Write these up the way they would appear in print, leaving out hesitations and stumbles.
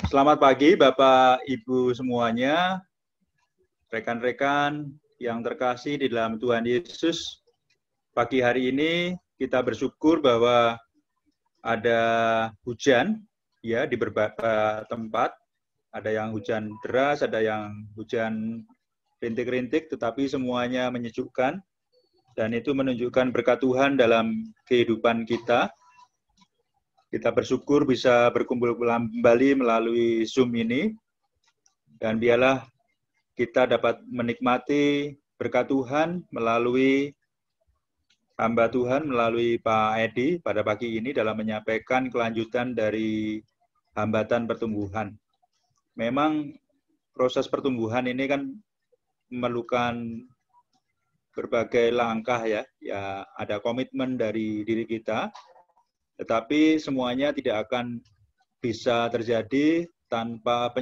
Selamat pagi Bapak Ibu semuanya, rekan-rekan yang terkasih di dalam Tuhan Yesus. Pagi hari ini kita bersyukur bahwa ada hujan ya di beberapa tempat. Ada yang hujan deras, ada yang hujan rintik-rintik, tetapi semuanya menyejukkan. Dan itu menunjukkan berkat Tuhan dalam kehidupan kita. Kita bersyukur bisa berkumpul kembali melalui Zoom ini. Dan biarlah kita dapat menikmati berkat Tuhan melalui hamba Tuhan, melalui Pak Edi pada pagi ini dalam menyampaikan kelanjutan dari hambatan pertumbuhan. Memang proses pertumbuhan ini kan memerlukan berbagai langkah ya ada komitmen dari diri kita, tetapi semuanya tidak akan bisa terjadi tanpa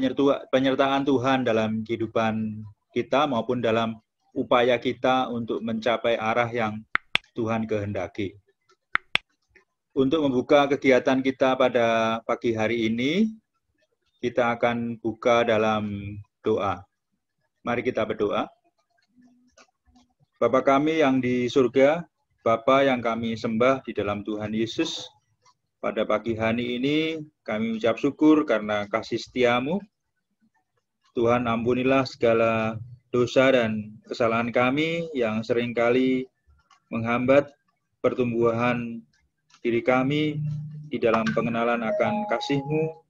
penyertaan Tuhan dalam kehidupan kita maupun dalam upaya kita untuk mencapai arah yang Tuhan kehendaki. Untuk membuka kegiatan kita pada pagi hari ini, kita akan buka dalam doa. Mari kita berdoa. Bapa kami yang di surga, Bapa yang kami sembah di dalam Tuhan Yesus, pada pagi hari ini kami ucap syukur karena kasih setia-Mu. Tuhan, ampunilah segala dosa dan kesalahan kami yang seringkali menghambat pertumbuhan diri kami di dalam pengenalan akan kasih-Mu,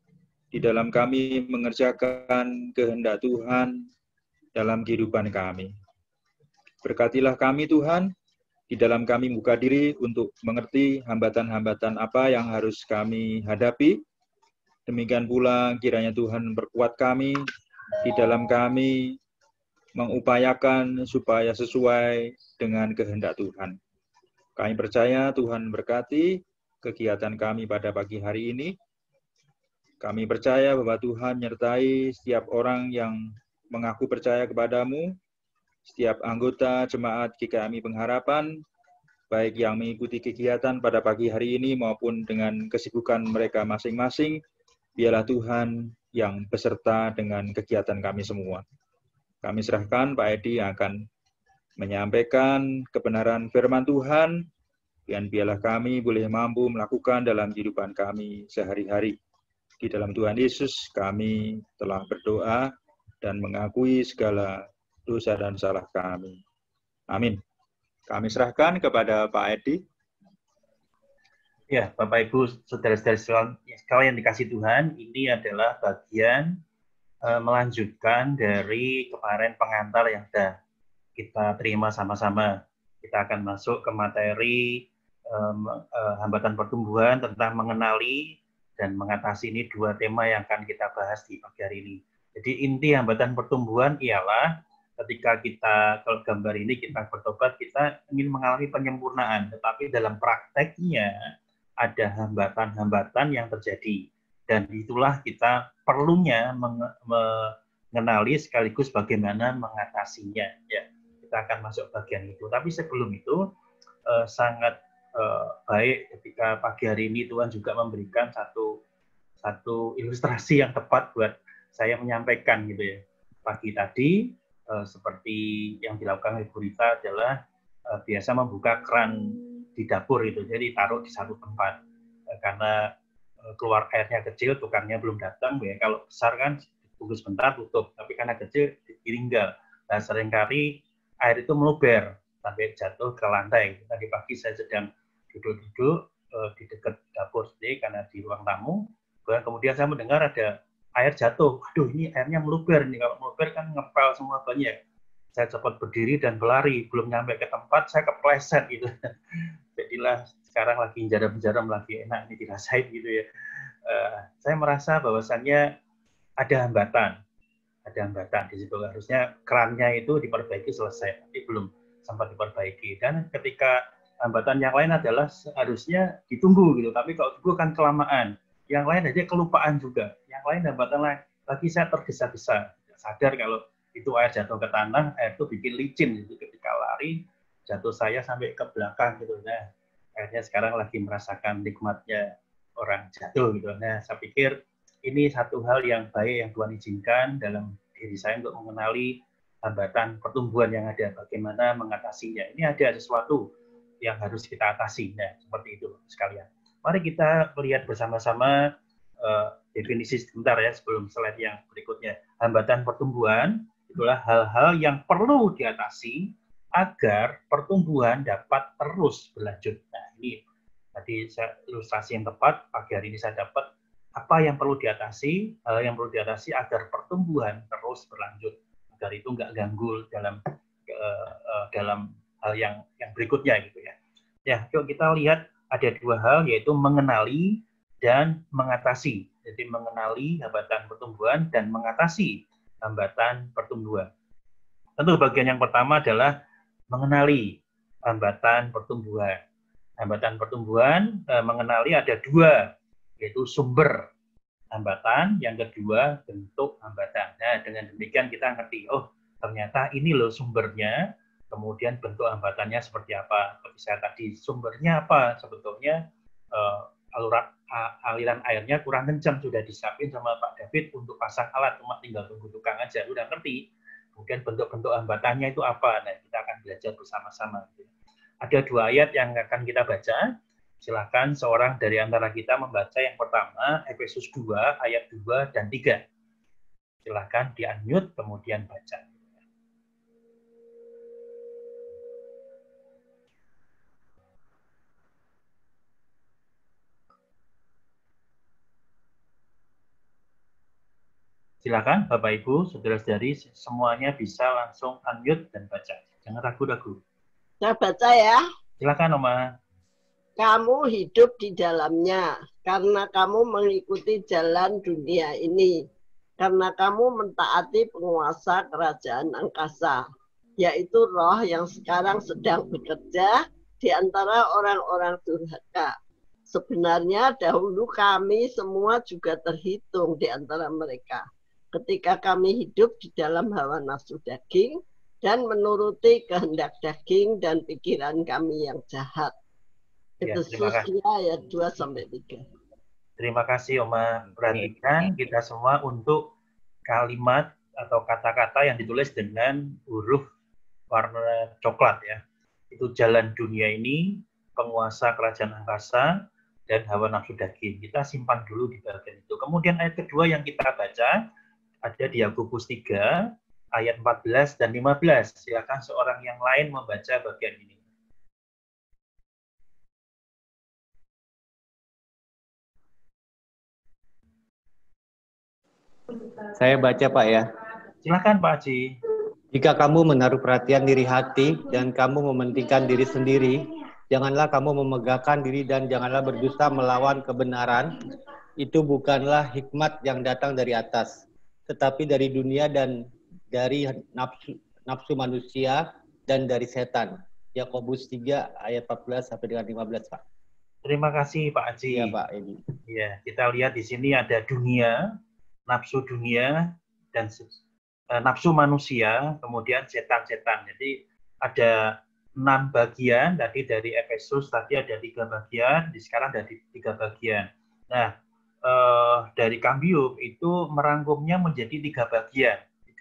di dalam kami mengerjakan kehendak Tuhan dalam kehidupan kami. Berkatilah kami Tuhan, di dalam kami buka diri untuk mengerti hambatan-hambatan apa yang harus kami hadapi. Demikian pula kiranya Tuhan berkuat kami, di dalam kami mengupayakan supaya sesuai dengan kehendak Tuhan. Kami percaya Tuhan berkati kegiatan kami pada pagi hari ini. Kami percaya bahwa Tuhan menyertai setiap orang yang mengaku percaya kepadamu, setiap anggota jemaat GKMI Pengharapan, baik yang mengikuti kegiatan pada pagi hari ini maupun dengan kesibukan mereka masing-masing, biarlah Tuhan yang beserta dengan kegiatan kami semua. Kami serahkan Pak Edi yang akan menyampaikan kebenaran firman Tuhan, dan biarlah kami boleh mampu melakukan dalam kehidupan kami sehari-hari. Di dalam Tuhan Yesus kami telah berdoa dan mengakui segala dosa dan salah kami. Amin. Kami serahkan kepada Pak Edi. Ya, Bapak Ibu, saudara-saudara sekalian yang dikasih Tuhan, ini adalah bagian melanjutkan dari kemarin pengantar yang sudah kita terima sama-sama. Kita akan masuk ke materi hambatan pertumbuhan tentang mengenali dan mengatasi. Ini dua tema yang akan kita bahas di pagi hari ini. Jadi inti hambatan pertumbuhan ialah ketika kita, kalau gambar ini kita bertobat, kita ingin mengalami penyempurnaan, tetapi dalam prakteknya ada hambatan-hambatan yang terjadi. Dan itulah kita perlunya mengenali sekaligus bagaimana mengatasinya. Ya, kita akan masuk bagian itu. Tapi sebelum itu, sangat baik ketika pagi hari ini Tuhan juga memberikan satu ilustrasi yang tepat buat saya menyampaikan gitu ya. Pagi tadi, seperti yang dilakukan oleh Bu Rita adalah biasa membuka keran di dapur itu, jadi taruh di satu tempat karena keluar airnya kecil, tukangnya belum datang ya. Kalau besar kan tunggu sebentar tutup, tapi karena kecil ditinggal. Nah, seringkali air itu meluber sampai jatuh ke lantai. Tadi pagi saya sedang duduk-duduk di dekat dapur sendiri karena di ruang tamu, kemudian saya mendengar ada air jatuh. Waduh, ini airnya meluber nih. Kalau meluber kan ngepel semua banyak. Saya cepat berdiri dan berlari. Belum nyampe ke tempat, saya kepleset gitu. Jadilah sekarang lagi jaram-jaram, lagi enak ini dirasain gitu ya. Saya merasa bahwasannya ada hambatan. Ada hambatan di situ. Harusnya kerannya itu diperbaiki selesai, tapi belum sempat diperbaiki. Dan ketika hambatan yang lain adalah harusnya ditunggu gitu. Tapi kalau tunggu kan kelamaan. Yang lain aja kelupaan juga. Yang lain hambatan lain. Lagi saya tergesa-gesa. Sadar kalau itu air jatuh ke tanah, air itu bikin licin. Jadi ketika lari, jatuh saya sampai ke belakang gitu. Nah, akhirnya sekarang lagi merasakan nikmatnya orang jatuh gitu. Nah, saya pikir ini satu hal yang baik yang Tuhan izinkan dalam diri saya untuk mengenali hambatan pertumbuhan yang ada, bagaimana mengatasinya. Ini ada sesuatu yang harus kita atasi. Nah, seperti itu sekalian. Mari kita melihat bersama-sama definisi sebentar ya sebelum slide yang berikutnya. Hambatan pertumbuhan itulah hal-hal yang perlu diatasi agar pertumbuhan dapat terus berlanjut. Nah, ini tadi ilustrasi yang tepat pagi hari ini saya dapat apa yang perlu diatasi, hal yang perlu diatasi agar pertumbuhan terus berlanjut, agar itu nggak ganggu dalam hal yang berikutnya gitu ya. Ya, yuk kita lihat ada dua hal yaitu mengenali dan mengatasi. Jadi mengenali hambatan pertumbuhan dan mengatasi hambatan pertumbuhan. Tentu bagian yang pertama adalah mengenali hambatan pertumbuhan. Hambatan pertumbuhan mengenali ada dua, yaitu sumber hambatan, yang kedua bentuk hambatan. Nah, dengan demikian kita ngerti, oh ternyata ini loh sumbernya, kemudian bentuk hambatannya seperti apa. Seperti saya tadi, sumbernya apa? Sebetulnya aliran airnya kurang kencang, sudah disiapin sama Pak David untuk pasang alat, cuma tinggal tunggu tukang aja, udah ngerti. Kemudian bentuk-bentuk hambatannya itu apa? Nah, kita akan belajar bersama-sama. Ada dua ayat yang akan kita baca. Silakan seorang dari antara kita membaca yang pertama, Efesus 2, ayat 2 dan 3. Silakan di-unmute, kemudian baca. Silakan Bapak Ibu, saudara-saudari, semuanya bisa langsung unmute dan baca. Jangan ragu-ragu. Saya baca ya. Silakan Oma. Kamu hidup di dalamnya karena kamu mengikuti jalan dunia ini. Karena kamu mentaati penguasa kerajaan angkasa, yaitu roh yang sekarang sedang bekerja di antara orang-orang durhaka. Sebenarnya dahulu kami semua juga terhitung di antara mereka. Ketika kami hidup di dalam hawa nafsu daging dan menuruti kehendak daging dan pikiran kami yang jahat. Itu ayat 2-3. Terima kasih Oma. Perhatikan kita semua untuk kalimat atau kata-kata yang ditulis dengan huruf warna coklat ya. Itu jalan dunia ini, penguasa kerajaan angkasa, dan hawa nafsu daging. Kita simpan dulu di bagian itu. Kemudian ayat kedua yang kita baca ada di Yakobus 3 ayat 14 dan 15. Silakan seorang yang lain membaca bagian ini. Saya baca Pak ya. Silakan Pak Haji. Jika kamu menaruh perhatian diri hati dan kamu mementingkan diri sendiri, janganlah kamu memegahkan diri dan janganlah berdusta melawan kebenaran. Itu bukanlah hikmat yang datang dari atas, tetapi dari dunia dan dari nafsu manusia dan dari setan. Yakobus 3 ayat 14 sampai dengan 15, Pak. Terima kasih Pak Haji. Iya, Pak. Ya, kita lihat di sini ada dunia, nafsu dunia, dan nafsu manusia, kemudian setan-setan. Jadi ada 6 bagian, tadi dari Efesus tadi ada 3 bagian, sekarang ada 3 bagian. Nah, dari Kambium itu merangkumnya menjadi 3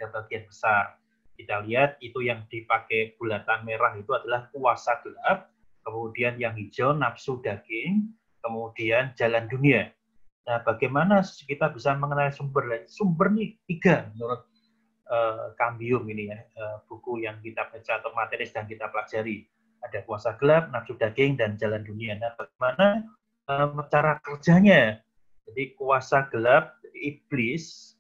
bagian besar. Kita lihat itu yang dipakai bulatan merah itu adalah kuasa gelap, kemudian yang hijau nafsu daging, kemudian jalan dunia. Nah, bagaimana kita bisa mengenal sumber? Sumber ini 3 menurut Kambium ini ya, buku yang kita baca atau materi yang kita pelajari. Ada kuasa gelap, nafsu daging, dan jalan dunia. Nah, bagaimana cara kerjanya? Jadi kuasa gelap, iblis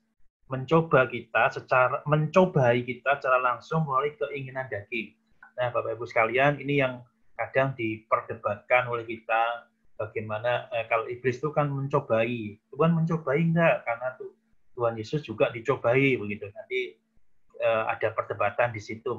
mencobai kita secara langsung melalui keinginan daging. Nah, Bapak Ibu sekalian, ini yang kadang diperdebatkan oleh kita. Bagaimana kalau iblis itu kan mencobai, Tuhan mencobai enggak? Karena Tuhan Yesus juga dicobai begitu. Nanti ada perdebatan di situ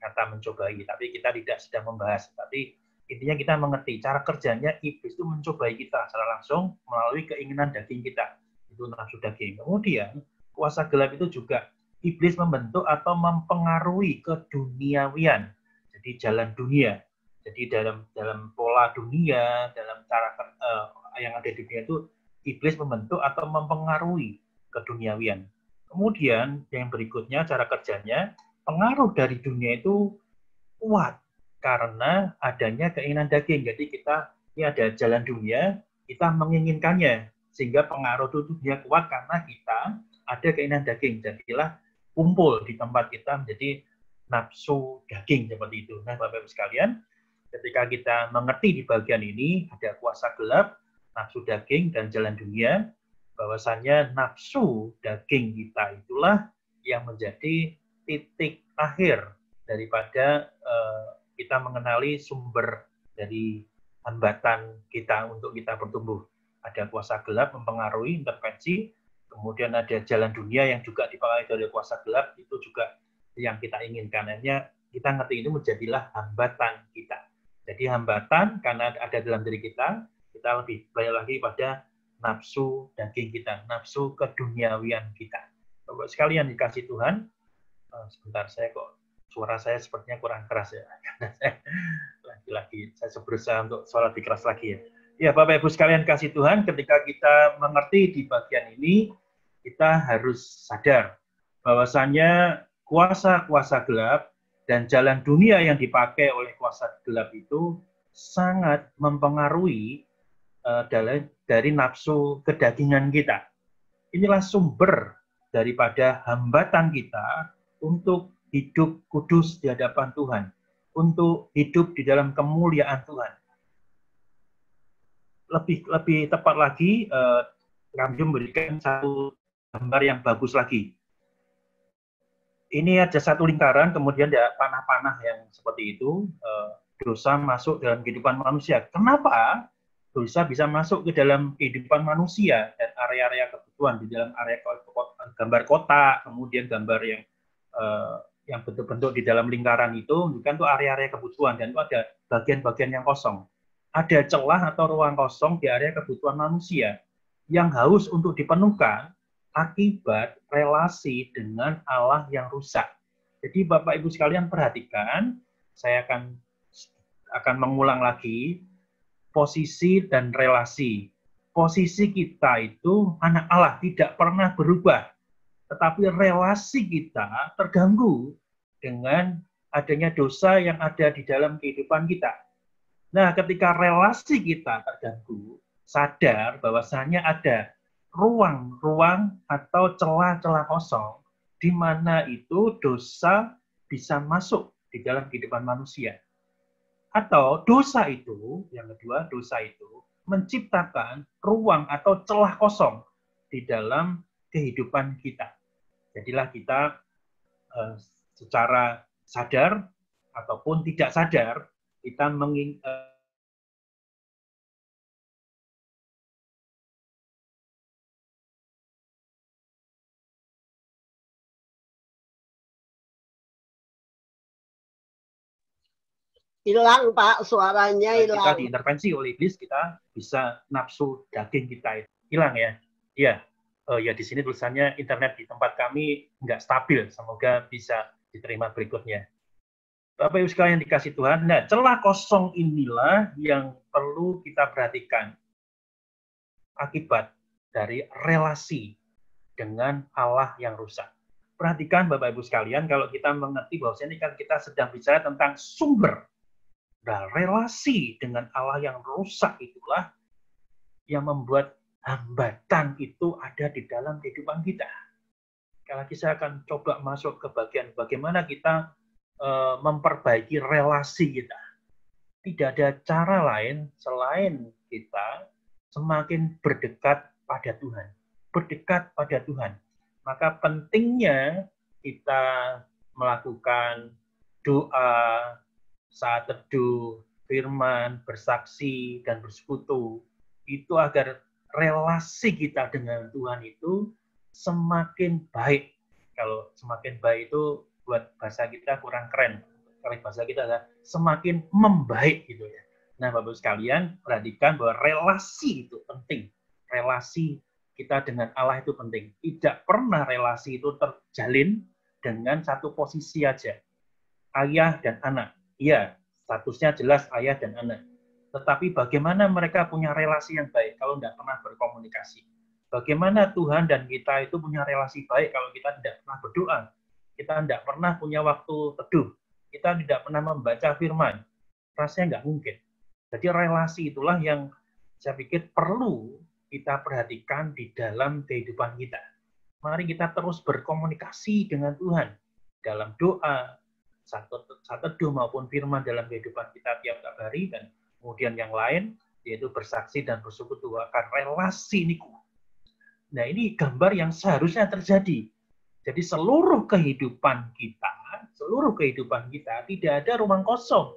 kata mencobai, tapi kita tidak sedang membahas. Tapi intinya kita mengerti cara kerjanya iblis itu mencobai kita secara langsung melalui keinginan daging kita. Itu nafsu daging. Kemudian kuasa gelap itu juga iblis membentuk atau mempengaruhi keduniawian. Jadi jalan dunia. Jadi dalam pola dunia, dalam cara yang ada di dunia itu iblis membentuk atau mempengaruhi keduniawian. Kemudian yang berikutnya cara kerjanya, pengaruh dari dunia itu kuat karena adanya keinginan daging. Jadi ini ada jalan dunia, kita menginginkannya, sehingga pengaruh itu dunia kuat karena kita ada keinginan daging. Jadilah kumpul di tempat kita menjadi nafsu daging seperti itu. Nah, Bapak Ibu sekalian, ketika kita mengerti di bagian ini ada kuasa gelap, nafsu daging dan jalan dunia, bahwasannya nafsu daging kita itulah yang menjadi titik akhir daripada kita mengenali sumber dari hambatan kita untuk kita bertumbuh. Ada kuasa gelap mempengaruhi intervensi, kemudian ada jalan dunia yang juga dipengaruhi dari kuasa gelap, itu juga yang kita inginkan. Akhirnya kita ngerti itu menjadilah hambatan kita. Jadi hambatan karena ada dalam diri kita lebih banyak lagi pada nafsu daging kita, nafsu keduniawian kita. Bapak sekalian dikasih Tuhan, sebentar suara saya sepertinya kurang keras ya. Lagi-lagi saya berusaha untuk suara lebih keras lagi ya. Ya Bapak Ibu sekalian kasih Tuhan, ketika kita mengerti di bagian ini, kita harus sadar bahwasannya kuasa-kuasa gelap dan jalan dunia yang dipakai oleh kuasa gelap itu sangat mempengaruhi dari nafsu kedagingan kita. Inilah sumber daripada hambatan kita untuk hidup kudus di hadapan Tuhan, untuk hidup di dalam kemuliaan Tuhan. Lebih tepat lagi, kami memberikan satu gambar yang bagus lagi. Ini ada satu lingkaran, kemudian ada panah-panah yang seperti itu, dosa masuk dalam kehidupan manusia. Kenapa dosa bisa masuk ke dalam kehidupan manusia dan area-area kebutuhan di dalam area gambar kotak, kemudian gambar yang bentuk-bentuk di dalam lingkaran itu menunjukkan tuh area-area kebutuhan dan itu ada bagian-bagian yang kosong. Ada celah atau ruang kosong di area kebutuhan manusia yang haus untuk dipenuhkan akibat relasi dengan Allah yang rusak. Jadi Bapak Ibu sekalian perhatikan, saya akan mengulang lagi posisi dan relasi. Posisi kita itu anak Allah tidak pernah berubah, tetapi relasi kita terganggu dengan adanya dosa yang ada di dalam kehidupan kita. Nah, ketika relasi kita terganggu, sadar bahwasanya ada ruang-ruang atau celah-celah kosong di mana itu dosa bisa masuk di dalam kehidupan manusia. Atau dosa itu, yang kedua, dosa itu menciptakan ruang atau celah kosong di dalam kehidupan kita. Jadilah kita secara sadar ataupun tidak sadar, kita hilang Pak, suaranya hilang. Kita diintervensi oleh iblis, kita bisa nafsu daging kita itu hilang ya. Iya, ya di sini tulisannya internet di tempat kami nggak stabil. Semoga bisa diterima berikutnya. Bapak Ibu sekalian dikasih Tuhan, nah celah kosong inilah yang perlu kita perhatikan akibat dari relasi dengan Allah yang rusak. Perhatikan Bapak Ibu sekalian, kalau kita mengerti bahwa ini kan kita sedang bicara tentang sumber. Nah, relasi dengan Allah yang rusak itulah yang membuat hambatan itu ada di dalam kehidupan kita. Sekali lagi saya akan coba masuk ke bagian bagaimana kita memperbaiki relasi kita. Tidak ada cara lain selain kita semakin berdekat pada Tuhan. Berdekat pada Tuhan. Maka pentingnya kita melakukan doa, saat teduh, firman, bersaksi, dan bersekutu, itu agar relasi kita dengan Tuhan itu semakin baik. Kalau semakin baik itu buat bahasa kita kurang keren. Kalau bahasa kita adalah semakin membaik gitu ya. Nah, Bapak sekalian, perhatikan bahwa relasi itu penting. Relasi kita dengan Allah itu penting. Tidak pernah relasi itu terjalin dengan satu posisi aja. Ayah dan anak. Iya, statusnya jelas ayah dan anak. Tetapi bagaimana mereka punya relasi yang baik kalau tidak pernah berkomunikasi? Bagaimana Tuhan dan kita itu punya relasi baik kalau kita tidak pernah berdoa? Kita tidak pernah punya waktu teduh. Kita tidak pernah membaca firman. Rasanya nggak mungkin. Jadi relasi itulah yang saya pikir perlu kita perhatikan di dalam kehidupan kita. Mari kita terus berkomunikasi dengan Tuhan dalam doa, saat teduh maupun firman dalam kehidupan kita tiap-tiap hari, dan kemudian yang lain yaitu bersaksi dan bersekutu akan relasi ini kuat. Nah, ini gambar yang seharusnya terjadi. Jadi seluruh kehidupan kita tidak ada ruang kosong.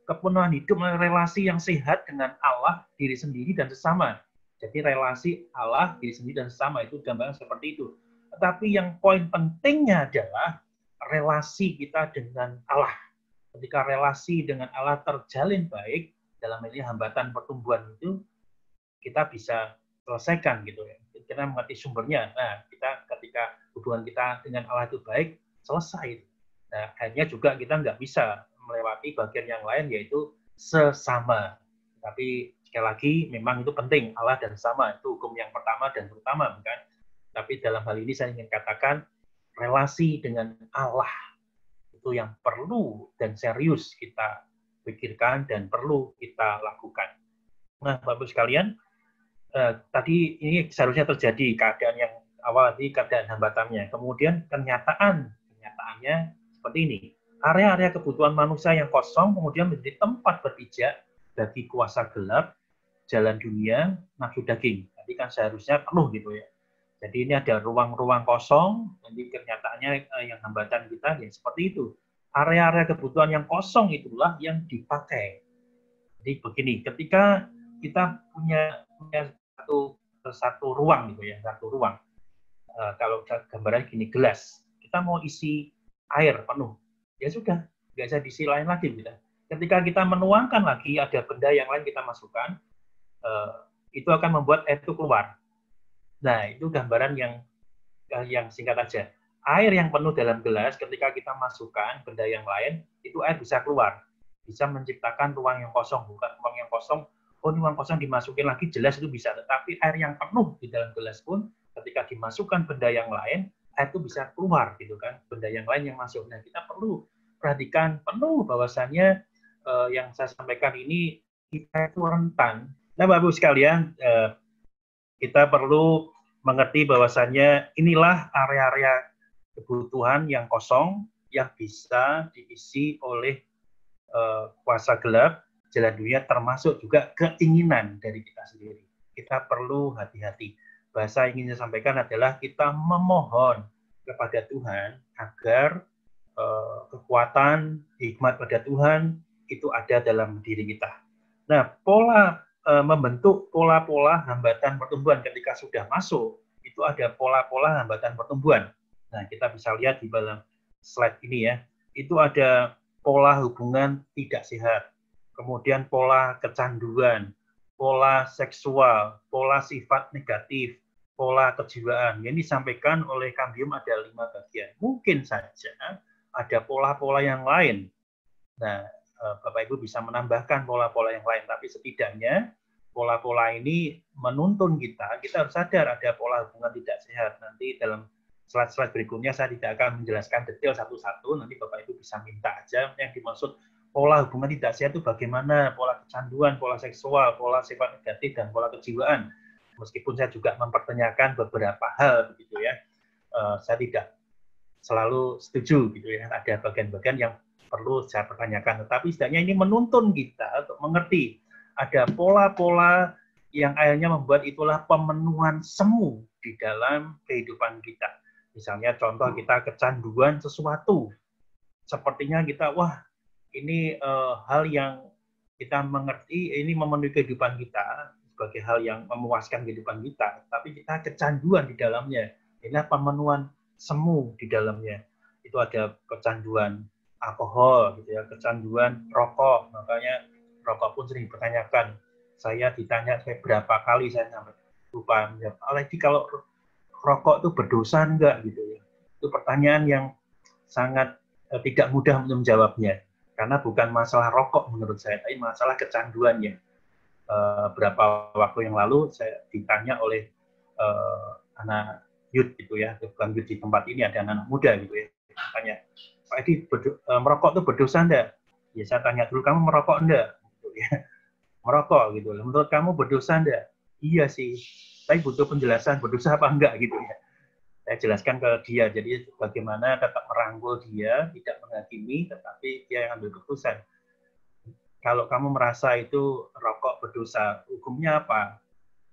Kepenuhan hidup melalui relasi yang sehat dengan Allah, diri sendiri, dan sesama. Jadi relasi Allah, diri sendiri, dan sesama itu gambaran seperti itu. Tetapi yang poin pentingnya adalah relasi kita dengan Allah. Ketika relasi dengan Allah terjalin baik, dalam ini hambatan pertumbuhan itu, kita bisa selesaikan gitu ya. Kita mengerti sumbernya. Nah, kita ketika hubungan kita dengan Allah itu baik, selesai. Nah, akhirnya juga kita nggak bisa melewati bagian yang lain, yaitu sesama. Tapi sekali lagi, memang itu penting, Allah dan sesama. Itu hukum yang pertama dan terutama, bukan? Tapi dalam hal ini saya ingin katakan, relasi dengan Allah itu yang perlu dan serius kita pikirkan dan perlu kita lakukan. Nah, Bapak-Ibu sekalian, tadi ini seharusnya terjadi keadaan yang awal tadi, keadaan hambatannya. Kemudian kenyataannya seperti ini. Area-area kebutuhan manusia yang kosong kemudian menjadi tempat berpijak bagi kuasa gelap, jalan dunia, nafsu daging. Tadi kan seharusnya penuh gitu ya. Jadi ini ada ruang-ruang kosong, nanti kenyataannya yang hambatan kita ya seperti itu. Area-area kebutuhan yang kosong itulah yang dipakai. Jadi begini, ketika kita punya satu ruang gitu ya, satu ruang. Kalau gambarnya gini, gelas, kita mau isi air penuh, ya sudah, nggak bisa diisi lain lagi gitu. Ketika kita menuangkan lagi, ada benda yang lain kita masukkan, itu akan membuat air itu keluar. Nah, itu gambaran yang singkat aja. Air yang penuh dalam gelas, ketika kita masukkan benda yang lain, itu air bisa keluar. Bisa menciptakan ruang yang kosong, bukan ruang yang kosong. Oh, ini ruang kosong dimasukin lagi, jelas itu bisa. Tetapi air yang penuh di dalam gelas pun, ketika dimasukkan benda yang lain, air itu bisa keluar, gitu kan. Benda yang lain yang masuk. Nah, kita perlu perhatikan penuh bahwasannya yang saya sampaikan ini, kita itu rentan. Nah, Bapak-Ibu sekalian, kita perlu mengerti bahwasannya inilah area-area kebutuhan yang kosong yang bisa diisi oleh kuasa gelap, jalan dunia, termasuk juga keinginan dari kita sendiri. Kita perlu hati-hati. Bahasa yang ingin saya sampaikan adalah kita memohon kepada Tuhan agar kekuatan, hikmat pada Tuhan itu ada dalam diri kita. Nah, membentuk pola-pola hambatan pertumbuhan ketika sudah masuk, itu ada pola-pola hambatan pertumbuhan. Nah, kita bisa lihat di dalam slide ini ya, itu ada pola hubungan tidak sehat, kemudian pola kecanduan, pola seksual, pola sifat negatif, pola kejiwaan. Yang disampaikan oleh Cambium ada 5 bagian. Mungkin saja ada pola-pola yang lain. Nah, Bapak Ibu bisa menambahkan pola-pola yang lain, tapi setidaknya pola-pola ini menuntun kita harus sadar ada pola hubungan tidak sehat. Nanti dalam slide-slide berikutnya saya tidak akan menjelaskan detail satu-satu, nanti Bapak Ibu bisa minta aja yang dimaksud pola hubungan tidak sehat itu bagaimana, pola kecanduan, pola seksual, pola sifat negatif, dan pola kejiwaan. Meskipun saya juga mempertanyakan beberapa hal begitu ya, saya tidak selalu setuju gitu ya, ada bagian-bagian yang perlu saya pertanyakan, tetapi setidaknya ini menuntun kita untuk mengerti ada pola-pola yang akhirnya membuat itulah pemenuhan semu di dalam kehidupan kita. Misalnya contoh kita kecanduan sesuatu, sepertinya kita wah ini hal yang kita mengerti ini memenuhi kehidupan kita sebagai hal yang memuaskan kehidupan kita, tapi kita kecanduan di dalamnya. Inilah pemenuhan semu di dalamnya. Itu ada kecanduan alkohol gitu ya, kecanduan rokok. Makanya rokok pun sering dipertanyakan. Saya ditanya berapa kali saya sampai lupa menjawab. Apalagi kalau rokok itu berdosa enggak gitu ya. Itu pertanyaan yang sangat tidak mudah untuk menjawabnya. Karena bukan masalah rokok menurut saya, tapi masalah kecanduannya. berapa waktu yang lalu saya ditanya oleh anak youth gitu ya, bukan youth di tempat ini, ada anak muda gitu ya, tanya, Pak Edi, merokok itu berdosa enggak? Ya saya tanya dulu, kamu merokok enggak? Gitu ya. Merokok gitu. Menurut kamu berdosa enggak? Iya sih, tapi butuh penjelasan berdosa apa enggak gitu ya. Saya jelaskan ke dia, jadi bagaimana tetap merangkul dia, tidak menghakimi, tetapi dia yang ambil keputusan. Kalau kamu merasa itu rokok berdosa, hukumnya apa?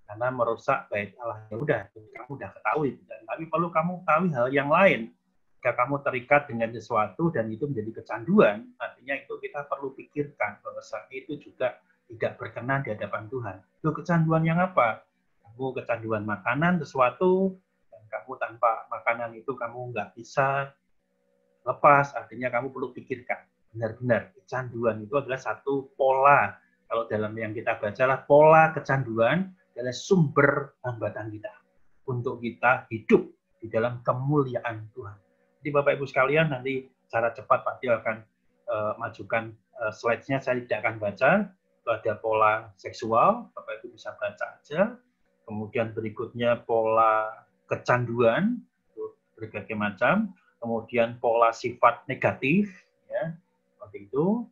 Karena merusak bait Allah. Ya udah, kamu udah ketahui. Tapi perlu kamu tahu hal yang lain. Jika kamu terikat dengan sesuatu dan itu menjadi kecanduan, artinya itu kita perlu pikirkan bahwa itu juga tidak berkenan di hadapan Tuhan. Itu kecanduan yang apa? Kamu kecanduan makanan, sesuatu, dan kamu tanpa makanan itu kamu nggak bisa lepas, artinya kamu perlu pikirkan. Benar-benar, kecanduan itu adalah satu pola. Kalau dalam yang kita baca lah, pola kecanduan adalah sumber hambatan kita. Untuk kita hidup di dalam kemuliaan Tuhan. Jadi Bapak Ibu sekalian, nanti secara cepat Pak Dio akan majukan slide-nya, saya tidak akan baca. Itu ada pola seksual, Bapak Ibu bisa baca aja. Kemudian berikutnya pola kecanduan, berbagai macam. Kemudian pola sifat negatif, ya, seperti itu,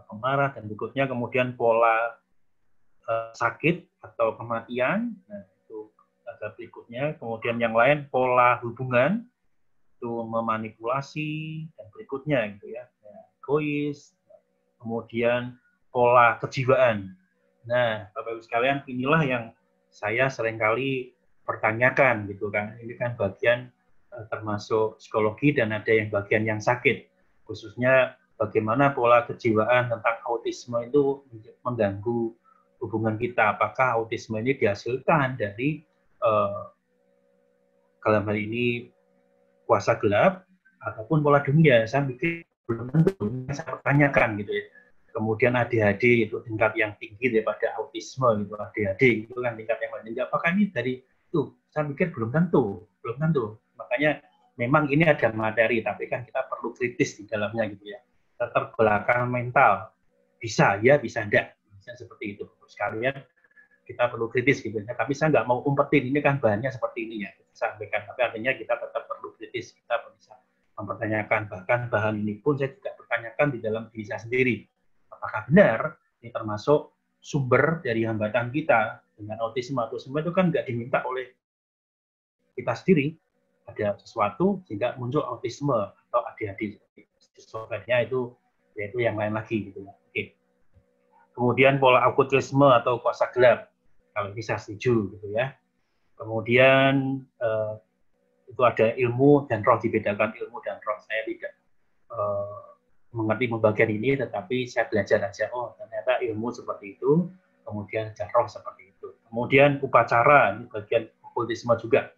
pemarah, dan berikutnya kemudian pola sakit atau kematian, nah, itu ada berikutnya. Kemudian yang lain pola hubungan, itu memanipulasi, dan berikutnya gitu ya, egois. Kemudian pola kejiwaan. Nah, Bapak Ibu sekalian, inilah yang saya seringkali pertanyakan gitu kan. Ini kan bagian termasuk psikologi dan ada yang bagian yang sakit, khususnya bagaimana pola kejiwaan tentang autisme itu mengganggu hubungan kita. Apakah autisme ini dihasilkan dari dalam hal ini kuasa gelap ataupun pola dunia? Saya pikir belum tentu, saya pertanyakan gitu ya. Kemudian ADHD itu tingkat yang tinggi daripada autisme gitu, ADHD itu kan tingkat yang lain. Apakah ini dari itu? Saya pikir belum tentu. Makanya memang ini ada materi, tapi kan kita perlu kritis di dalamnya gitu ya. Terbelakang mental, bisa ya, bisa enggak, bisa seperti itu. Sekalian kita perlu kritis gitu ya. Tapi saya nggak mau umpetin, ini kan bahannya seperti ini ya, kita sampaikan. Tapi artinya kita tetap perlu kritis, kita bisa mempertanyakan. Bahkan bahan ini pun saya juga pertanyakan di dalam diri saya sendiri. Apakah benar ini termasuk sumber dari hambatan kita dengan autisme? Autisme itu kan nggak diminta oleh kita sendiri, ada sesuatu sehingga muncul autisme atau ADHD. Soalnya itu yaitu yang lain lagi gitu ya. Oke. Kemudian pola okutisme atau kuasa gelap, kalau ini saya setuju gitu ya. Kemudian itu ada ilmu dan roh, dibedakan ilmu dan roh. Saya tidak mengerti pembagian ini, tetapi saya belajar aja. Oh, ternyata ilmu seperti itu, kemudian ada roh seperti itu. Kemudian upacara, ini bagian okultisme juga.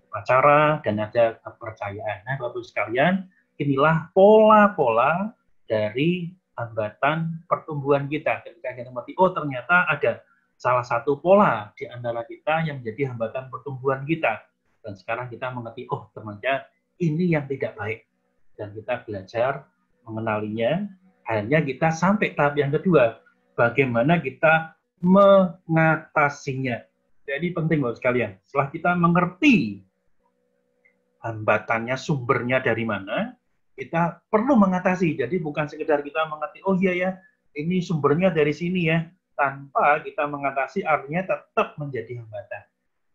Upacara dan ada kepercayaan. Nah, Bapak-Ibu sekalian, inilah pola-pola dari hambatan pertumbuhan kita. Ketika kita mengerti, oh ternyata ada salah satu pola di antara kita yang menjadi hambatan pertumbuhan kita. Dan sekarang kita mengerti, oh ternyata ini yang tidak baik. Dan kita belajar mengenalinya, akhirnya kita sampai tahap yang kedua, bagaimana kita mengatasinya. Jadi penting Bapak sekalian, setelah kita mengerti hambatannya, sumbernya dari mana, kita perlu mengatasi. Jadi bukan sekedar kita mengerti, oh iya ya, ini sumbernya dari sini ya, tanpa kita mengatasi, artinya tetap menjadi hambatan.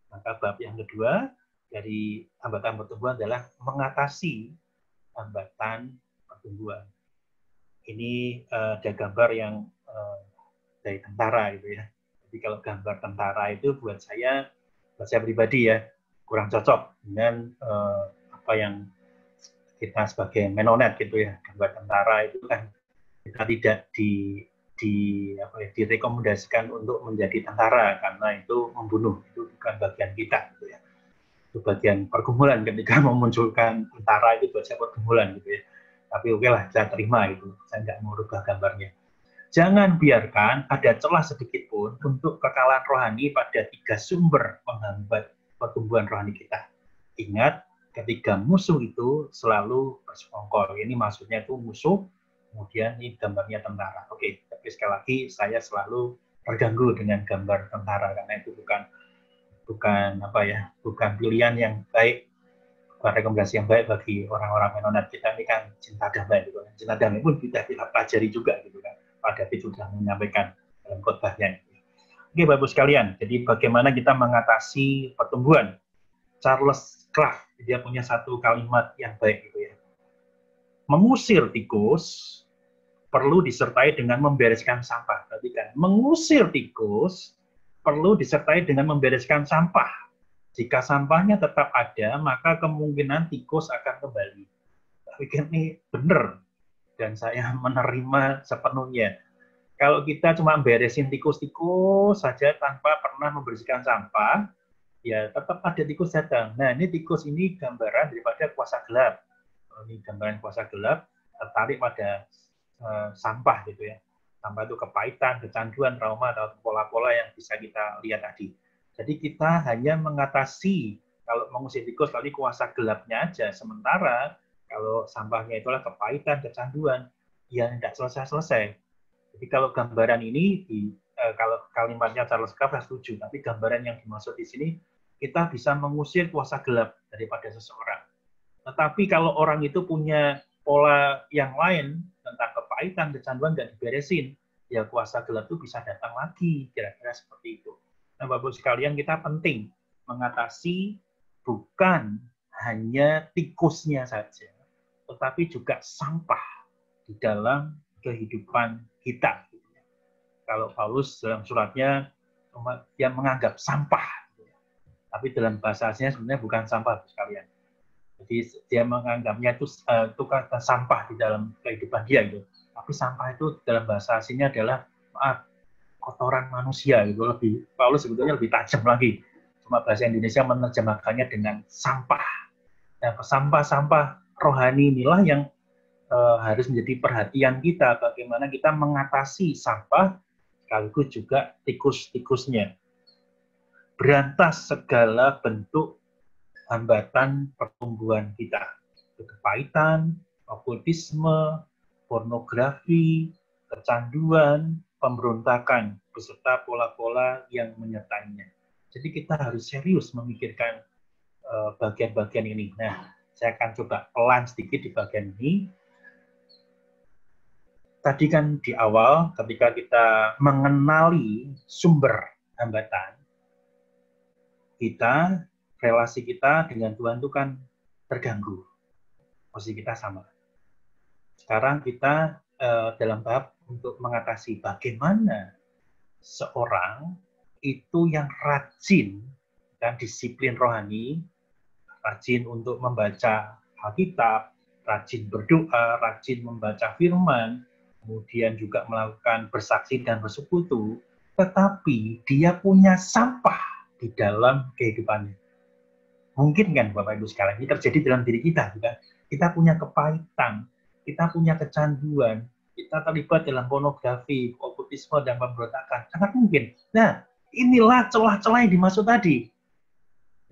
Maka bab yang kedua dari hambatan pertumbuhan adalah mengatasi hambatan pertumbuhan. Ini ada gambar yang dari tentara gitu ya. Jadi kalau gambar tentara itu buat saya pribadi ya, kurang cocok dengan apa yang kita sebagai menonet gitu ya. Gambar tentara itu kan kita tidak direkomendasikan untuk menjadi tentara karena itu membunuh, itu bukan bagian kita gitu ya. Itu bagian pergumulan, ketika memunculkan tentara itu buat saya pergumulan gitu ya. Tapi oke lah, saya terima itu. Saya nggak mau rubah gambarnya. Jangan biarkan ada celah sedikit pun untuk kekalahan rohani pada 3 sumber penghambat pertumbuhan rohani kita. Ingat, ketika musuh itu selalu bersekongkol. Ini maksudnya itu musuh, kemudian ini gambarnya tentara. Oke, tapi sekali lagi saya selalu terganggu dengan gambar tentara, karena itu bukan pilihan yang baik, bukan rekomendasi yang baik bagi orang-orang Mennonite. Kita ini kan cinta damai gitu kan. Cinta damai pun kita pelajari juga gitu kan. Pak David sudah menyampaikan dalam khotbahnya. Oke, Bapak Ibu sekalian, jadi bagaimana kita mengatasi pertumbuhan? Charles Kraft, dia punya satu kalimat yang baik gitu ya. Mengusir tikus perlu disertai dengan membereskan sampah. Berarti kan, mengusir tikus perlu disertai dengan membereskan sampah. Jika sampahnya tetap ada, maka kemungkinan tikus akan kembali. Tapi ini benar, dan saya menerima sepenuhnya. Kalau kita cuma beresin tikus-tikus saja tanpa pernah membersihkan sampah, ya tetap ada tikus datang. Nah, ini tikus ini gambaran daripada kuasa gelap. Ini gambaran kuasa gelap, tertarik pada sampah gitu ya. Sampah itu kepahitan, kecanduan, trauma, atau pola-pola yang bisa kita lihat tadi. Jadi kita hanya mengatasi, kalau mengusir tikus tadi kuasa gelapnya aja, sementara kalau sampahnya itulah kepahitan, kecanduan, ya tidak selesai-selesai. Jadi kalau gambaran ini, kalau kalimatnya Charles Kraft saya setuju, tapi gambaran yang dimaksud di sini, kita bisa mengusir kuasa gelap daripada seseorang. Tetapi kalau orang itu punya pola yang lain tentang kepahitan, kecanduan, nggak diberesin, ya kuasa gelap itu bisa datang lagi, kira-kira seperti itu. Nah, Bapak-Ibu sekalian, kita penting mengatasi bukan hanya tikusnya saja, tetapi juga sampah di dalam kehidupan kita. Kalau Paulus dalam suratnya dia menganggap sampah, tapi dalam bahasa aslinya sebenarnya bukan sampah, sekalian. Jadi dia menganggapnya itu kata sampah di dalam kehidupan dia gitu. Tapi sampah itu dalam bahasa aslinya adalah kotoran manusia gitu. Paulus sebetulnya lebih tajam lagi. Cuma bahasa Indonesia menerjemahkannya dengan sampah. Nah, sampah-sampah rohani inilah yang harus menjadi perhatian kita, bagaimana kita mengatasi sampah sekaligus juga tikus-tikusnya. Berantas segala bentuk hambatan pertumbuhan kita. Kepahitan, okultisme, pornografi, kecanduan, pemberontakan, beserta pola-pola yang menyertainya. Jadi kita harus serius memikirkan bagian-bagian ini. Nah, saya akan coba pelan sedikit di bagian ini. Tadi kan di awal, ketika kita mengenali sumber hambatan, relasi kita dengan Tuhan itu kan terganggu. Posisi kita sama. Sekarang kita dalam tahap untuk mengatasi bagaimana seorang itu yang rajin dan disiplin rohani, rajin untuk membaca Alkitab, rajin berdoa, rajin membaca firman, kemudian juga melakukan bersaksi dan bersekutu, tetapi dia punya sampah di dalam kehidupannya. Mungkin kan Bapak Ibu sekalian, ini terjadi dalam diri kita juga. Kita punya kepahitan, kita punya kecanduan, kita terlibat dalam pornografi, okultisme, dan pemberontakan. Sangat mungkin. Nah, inilah celah-celah yang dimaksud tadi.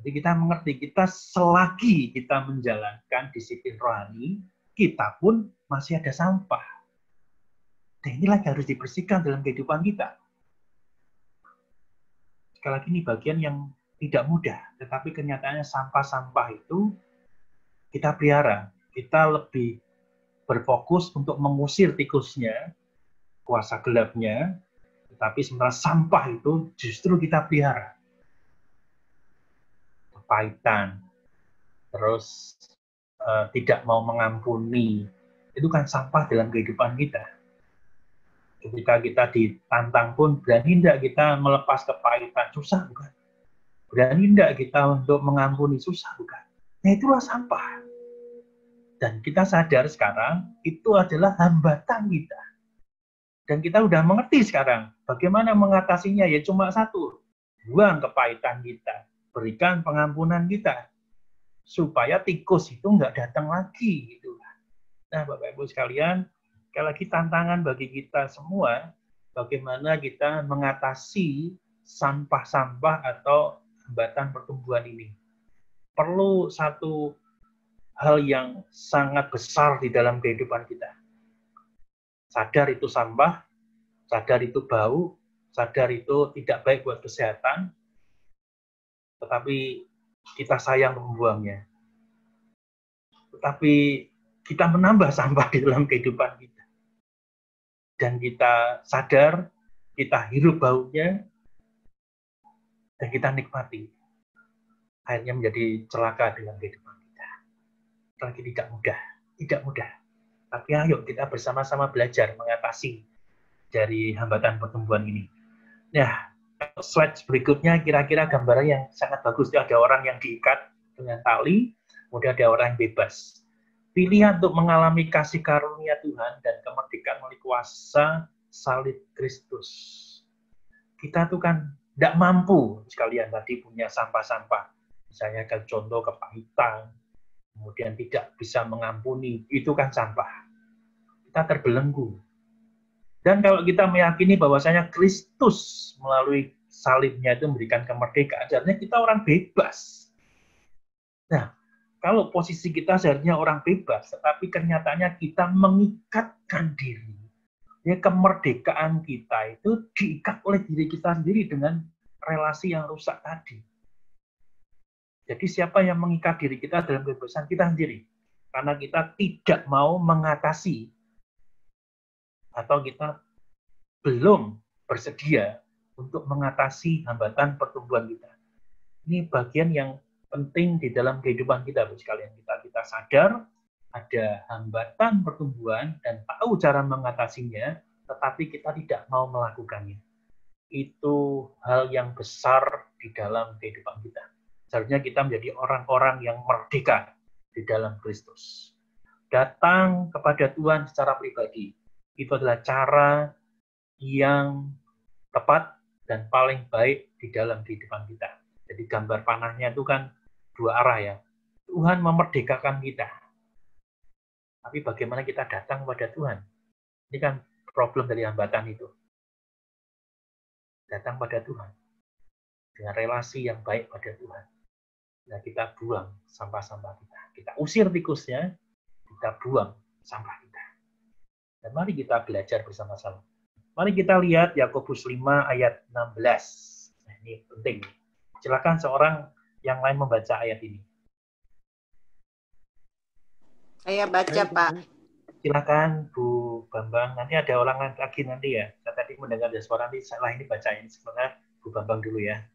Jadi kita mengerti, kita selagi kita menjalankan disiplin rohani, kita pun masih ada sampah. Dan inilah yang harus dibersihkan dalam kehidupan kita. Sekali lagi ini bagian yang tidak mudah, tetapi kenyataannya sampah-sampah itu kita pelihara. Kita lebih berfokus untuk mengusir tikusnya, kuasa gelapnya, tetapi sementara sampah itu justru kita pelihara. Kepahitan, terus tidak mau mengampuni, itu kan sampah dalam kehidupan kita. Ketika kita ditantang pun, berani tidak kita melepas kepahitan? Susah bukan? Berani tidak kita untuk mengampuni? Susah bukan? Nah, itulah sampah. Dan kita sadar sekarang, itu adalah hambatan kita. Dan kita sudah mengerti sekarang, bagaimana mengatasinya? Ya cuma satu, buang kepahitan kita, berikan pengampunan kita, supaya tikus itu nggak datang lagi. Gitu. Nah, Bapak-Ibu sekalian, sekali lagi tantangan bagi kita semua, bagaimana kita mengatasi sampah-sampah atau hambatan pertumbuhan ini. Perlu satu hal yang sangat besar di dalam kehidupan kita. Sadar itu sampah, sadar itu bau, sadar itu tidak baik buat kesehatan, tetapi kita sayang membuangnya. Tetapi kita menambah sampah di dalam kehidupan kita. Dan kita sadar, kita hirup baunya, dan kita nikmati. Akhirnya menjadi celaka dalam kehidupan kita. Lagi tidak mudah. Tapi ayo kita bersama-sama belajar mengatasi dari hambatan pertumbuhan ini. Nah, slide berikutnya kira-kira gambaran yang sangat bagus. Ada orang yang diikat dengan tali, kemudian ada orang yang bebas. Pilihan untuk mengalami kasih karunia Tuhan dan kemerdekaan melalui kuasa salib Kristus. Kita tuh kan tidak mampu sekalian tadi punya sampah-sampah. Misalnya kan contoh kepahitan, kemudian tidak bisa mengampuni, itu kan sampah. Kita terbelenggu. Dan kalau kita meyakini bahwasanya Kristus melalui salibnya itu memberikan kemerdekaan, artinya kita orang bebas. Nah, kalau posisi kita seharusnya orang bebas, tetapi kenyataannya kita mengikatkan diri. Ya, kemerdekaan kita itu diikat oleh diri kita sendiri dengan relasi yang rusak tadi. Jadi siapa yang mengikat diri kita dalam kebebasan? Kita sendiri. Karena kita tidak mau mengatasi atau kita belum bersedia untuk mengatasi hambatan pertumbuhan kita. Ini bagian yang penting di dalam kehidupan kita, sekalian. Kita sadar ada hambatan pertumbuhan dan tahu cara mengatasinya, tetapi kita tidak mau melakukannya. Itu hal yang besar di dalam kehidupan kita. Seharusnya kita menjadi orang-orang yang merdeka di dalam Kristus. Datang kepada Tuhan secara pribadi. Itu adalah cara yang tepat dan paling baik di dalam kehidupan kita. Jadi gambar panahnya itu kan dua arah ya. Tuhan memerdekakan kita. Tapi bagaimana kita datang kepada Tuhan? Ini kan problem dari hambatan itu. Datang pada Tuhan. Dengan relasi yang baik pada Tuhan. Nah, kita buang sampah-sampah kita. Kita usir tikusnya, kita buang sampah kita. Dan mari kita belajar bersama-sama. Mari kita lihat Yakobus 5 ayat 16. Nah, ini penting. Silakan seorang yang lain membaca ayat ini. Saya baca, Pak. Silakan Bu Bambang. Nanti ada orang lagi nanti ya. Saya tadi mendengar ada suara nanti salah ini bacain. Sebenarnya Bu Bambang dulu ya.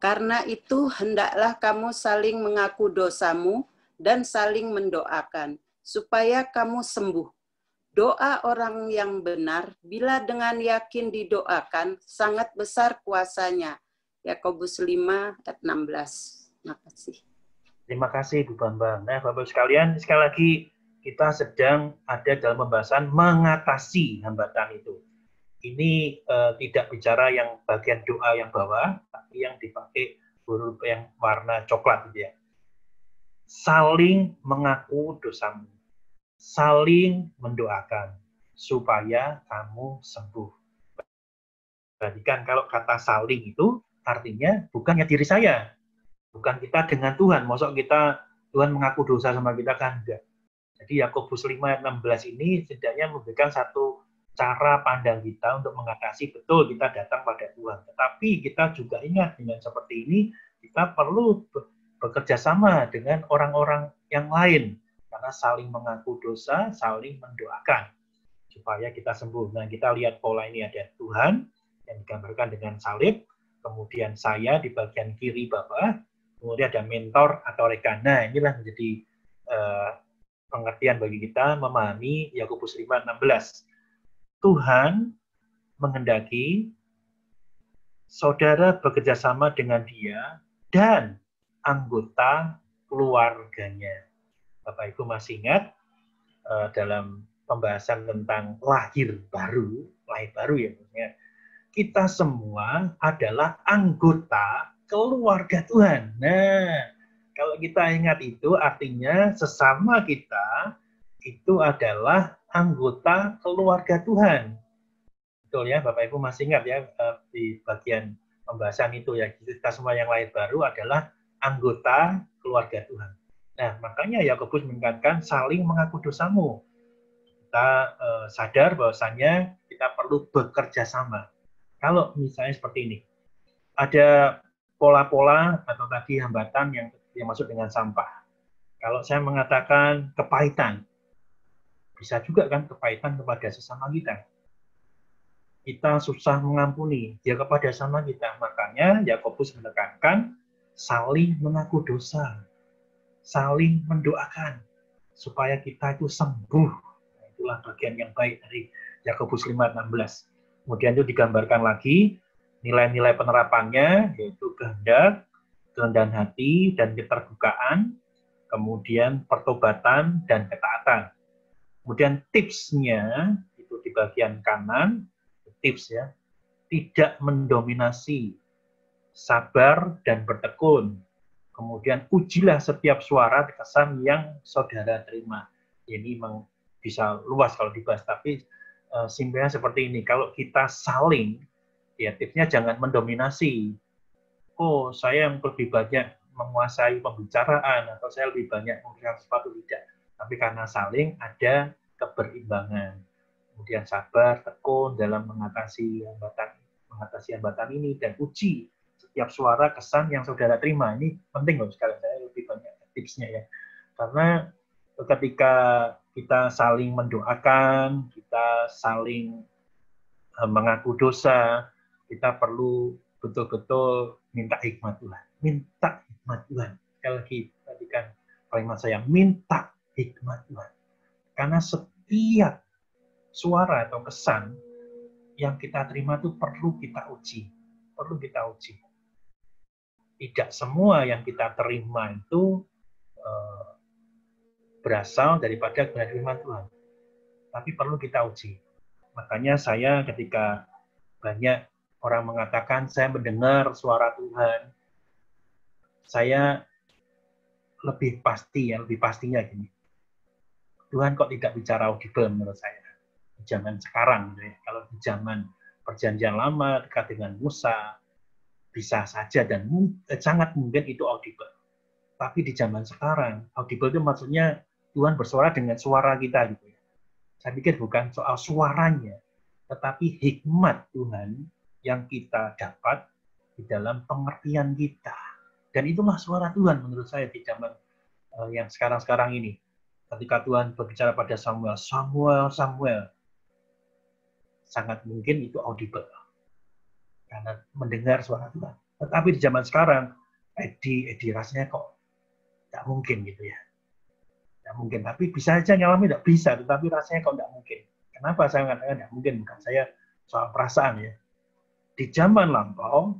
Karena itu hendaklah kamu saling mengaku dosamu dan saling mendoakan supaya kamu sembuh. Doa orang yang benar bila dengan yakin didoakan sangat besar kuasanya. Yakobus 5 ayat 16. Terima kasih. Terima kasih Bu Bambang. Nah, Bapak sekalian, sekali lagi kita sedang ada dalam pembahasan mengatasi hambatan itu. Ini tidak bicara yang bagian doa yang bawah, tapi yang dipakai huruf yang warna coklat gitu ya. Saling mengaku dosamu, saling mendoakan supaya kamu sembuh. Perhatikan kalau kata saling itu artinya bukannya diri saya, bukan kita dengan Tuhan. Maksud kita Tuhan mengaku dosa sama kita kan enggak. Jadi Yakobus 5 ayat 16 ini setidaknya memberikan satu cara pandang kita untuk mengatasi betul kita datang pada Tuhan. Tetapi kita juga ingat dengan seperti ini, kita perlu bekerja sama dengan orang-orang yang lain. Karena saling mengaku dosa, saling mendoakan. Supaya kita sembuh. Nah, kita lihat pola ini ada Tuhan yang digambarkan dengan salib, kemudian saya di bagian kiri Bapak, kemudian ada mentor atau rekan. Nah, inilah menjadi pengertian bagi kita memahami Yakobus 5:16. Tuhan menghendaki saudara bekerja sama dengan Dia dan anggota keluarganya. Bapak Ibu masih ingat dalam pembahasan tentang lahir baru ya maksudnya. Kita semua adalah anggota keluarga Tuhan. Nah, kalau kita ingat itu artinya sesama kita itu adalah anggota keluarga Tuhan. Betul ya, Bapak Ibu masih ingat ya di bagian pembahasan itu ya, kita semua yang lahir baru adalah anggota keluarga Tuhan. Nah, makanya Yakobus mengingatkan saling mengaku dosamu. Kita sadar bahwasanya kita kita perlu bekerja sama. Kalau misalnya seperti ini, ada pola-pola atau tadi hambatan yang masuk dengan sampah. Kalau saya mengatakan kepahitan, bisa juga kan kepahitan kepada sesama kita. Kita susah mengampuni dia kepada sama kita. Makanya Yakobus menekankan saling mengaku dosa, saling mendoakan supaya kita itu sembuh. Nah, itulah bagian yang baik dari Yakobus 5:16. Kemudian itu digambarkan lagi nilai-nilai penerapannya, yaitu kehendak, kerendahan hati, dan keterbukaan, kemudian pertobatan dan ketaatan. Kemudian tipsnya itu di bagian kanan, tips ya, tidak mendominasi, sabar dan bertekun. Kemudian ujilah setiap suara kesan yang saudara terima. Ini memang bisa luas kalau dibahas, tapi simpelnya seperti ini. Kalau kita saling, ya tipsnya jangan mendominasi. Oh, saya yang lebih banyak menguasai pembicaraan, atau saya lebih banyak memberikan sesuatu, tidak. Tapi karena saling ada keberimbangan. Kemudian sabar, tekun dalam mengatasi hambatan ini, dan uji setiap suara kesan yang saudara terima. Ini penting loh sekali, saya lebih banyak tipsnya ya. Karena ketika kita saling mendoakan, kita saling mengaku dosa, kita perlu betul-betul minta hikmat Tuhan. Minta hikmat Tuhan. Sekali lagi, tadi kan kalimat saya, minta hikmat Tuhan. Karena setiap suara atau kesan yang kita terima itu perlu kita uji. Perlu kita uji. Tidak semua yang kita terima itu berasal daripada kebenaran firman Tuhan. Tapi perlu kita uji. Makanya saya ketika banyak orang mengatakan saya mendengar suara Tuhan, saya lebih pastinya gini. Tuhan kok tidak bicara audible menurut saya. Di zaman sekarang, ya. Kalau di zaman perjanjian lama dekat dengan Musa, bisa saja dan sangat mungkin itu audible. Tapi di zaman sekarang, audible itu maksudnya Tuhan bersuara dengan suara kita gitu ya. Saya pikir bukan soal suaranya, tetapi hikmat Tuhan yang kita dapat di dalam pengertian kita. Dan itulah suara Tuhan menurut saya di zaman yang sekarang-sekarang ini. Ketika Tuhan berbicara pada Samuel, sangat mungkin itu audible. Karena mendengar suara Tuhan. Tetapi di zaman sekarang, Edi rasanya kok tidak mungkin gitu ya. Tidak mungkin, tapi bisa aja nyalami tidak bisa, tetapi rasanya kok tidak mungkin. Kenapa saya mengatakan tidak mungkin? Bukan saya soal perasaan ya. Di zaman lampau,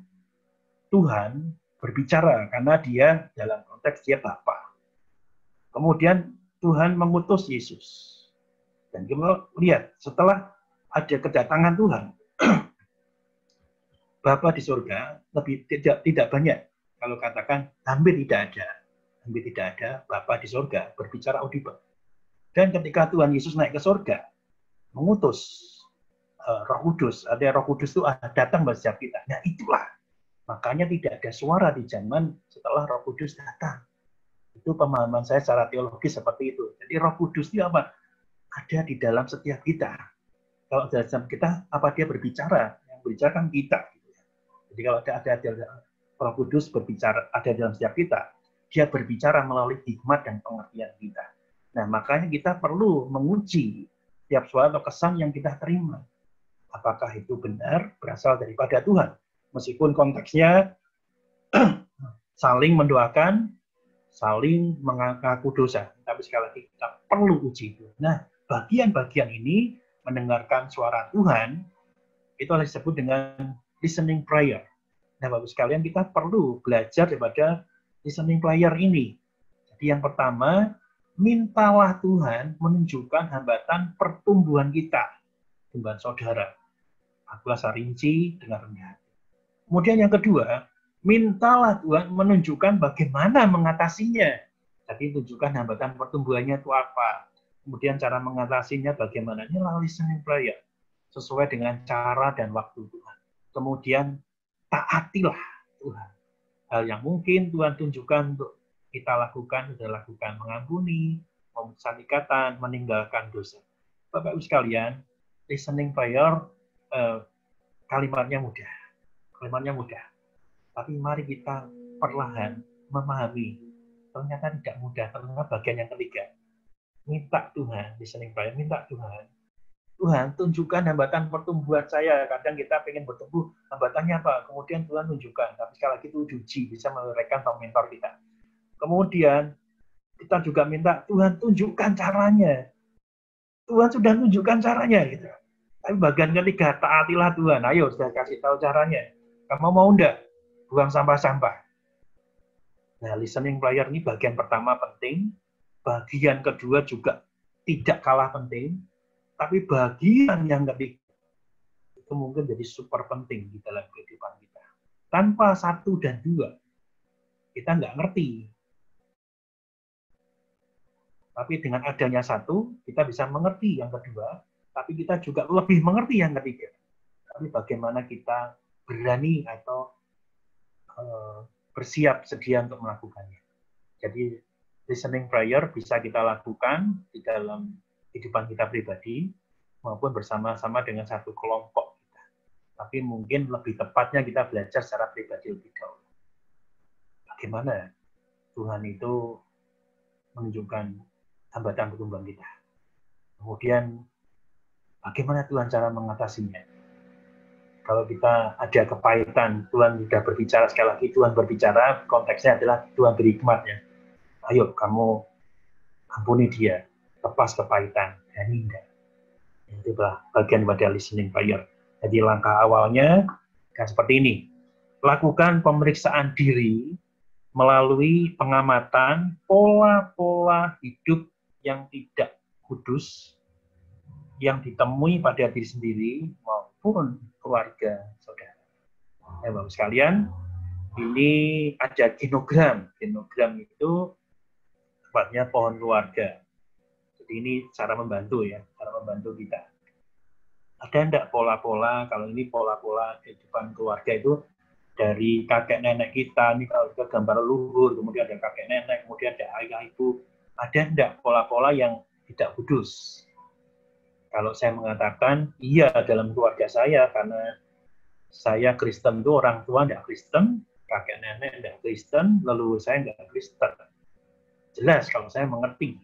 Tuhan berbicara karena dia dalam konteks dia Bapa. Kemudian Tuhan mengutus Yesus. Dan kita lihat, setelah ada kedatangan Tuhan, Bapa di surga lebih tidak banyak. Kalau katakan hampir tidak ada Bapa di surga berbicara audible. Dan ketika Tuhan Yesus naik ke surga, mengutus Roh Kudus, ada Roh Kudus itu datang pada setiap kita. Nah itulah, makanya tidak ada suara di zaman setelah Roh Kudus datang. Itu pemahaman saya secara teologis seperti itu. Jadi Roh Kudus itu apa? Ada di dalam setiap kita. Kalau dalam kita, apa dia berbicara? Yang berbicara kan kita. Jadi kalau ada Roh Kudus berbicara, ada dalam setiap kita, dia berbicara melalui hikmat dan pengertian kita. Nah, makanya kita perlu menguji setiap suara atau kesan yang kita terima. Apakah itu benar berasal daripada Tuhan? Meskipun konteksnya saling mendoakan, saling mengaku dosa. Tapi sekali lagi kita perlu uji itu. Nah, bagian-bagian ini mendengarkan suara Tuhan, itu disebut dengan listening prayer. Nah, Bapak sekalian, kita perlu belajar daripada listening prayer ini. Jadi yang pertama, mintalah Tuhan menunjukkan hambatan pertumbuhan kita, pertumbuhan saudara. Akulah sarinci dengan rendah hati. Kemudian yang kedua, mintalah Tuhan menunjukkan bagaimana mengatasinya. Jadi tunjukkan hambatan pertumbuhannya itu apa. Kemudian cara mengatasinya bagaimana. Ini adalah listening prayer. Sesuai dengan cara dan waktu Tuhan. Kemudian taatilah Tuhan. Hal yang mungkin Tuhan tunjukkan untuk kita lakukan, sudah lakukan. Mengampuni, memutuskan ikatan, meninggalkan dosa. Bapak-Ibu sekalian, listening prayer kalimatnya mudah. Tapi mari kita perlahan memahami. Ternyata tidak mudah. Ternyata bagian yang ketiga. Minta Tuhan, listening prayer, minta Tuhan. Tuhan, tunjukkan hambatan pertumbuhan saya. Kadang kita pengen bertumbuh, hambatannya apa? Kemudian Tuhan tunjukkan. Tapi sekali lagi itu uji, bisa merekan mentor kita. Kemudian kita juga minta Tuhan tunjukkan caranya. Tuhan sudah tunjukkan caranya gitu. Tapi bagian ketiga, taatilah Tuhan. Ayo, sudah kasih tahu caranya. Kamu mau enggak buang sampah-sampah? Nah, listening prayer ini bagian pertama penting. Bagian kedua juga tidak kalah penting. Tapi bagian yang ketiga itu mungkin jadi super penting di dalam kehidupan kita. Tanpa 1 dan 2, kita nggak ngerti. Tapi dengan adanya 1, kita bisa mengerti yang kedua, tapi kita juga lebih mengerti yang ketiga. Tapi bagaimana kita berani atau bersiap sedia untuk melakukannya. Jadi listening prayer bisa kita lakukan di dalam kehidupan kita pribadi maupun bersama-sama dengan satu kelompok kita. Tapi mungkin lebih tepatnya kita belajar secara pribadi lebih dahulu. Bagaimana Tuhan itu menunjukkan hambatan pertumbuhan kita. Kemudian bagaimana Tuhan cara mengatasinya. Kalau kita ada kepahitan, Tuhan sudah berbicara, sekali lagi Tuhan berbicara, konteksnya adalah Tuhan berhikmat ya. Ayo kamu ampuni dia, lepas kepahitan, dan indah. Itulah bagian pada listening prayer. Jadi langkah awalnya kan seperti ini. Lakukan pemeriksaan diri melalui pengamatan pola-pola hidup yang tidak kudus, yang ditemui pada diri sendiri maupun keluarga saudara. Ya, Bapak sekalian, ini ada genogram. Genogram itu tepatnya pohon keluarga. Jadi ini cara membantu ya, cara membantu kita. Ada enggak pola-pola? Kalau ini pola-pola kehidupan keluarga itu dari kakek nenek kita, ini kalau kita gambar leluhur, kemudian ada kakek nenek, kemudian ada ayah ibu. Ada enggak pola-pola yang tidak kudus? Kalau saya mengatakan, iya dalam keluarga saya, karena saya Kristen itu orang tua tidak Kristen, kakek nenek tidak Kristen, leluhur saya tidak Kristen. Jelas kalau saya mengerti.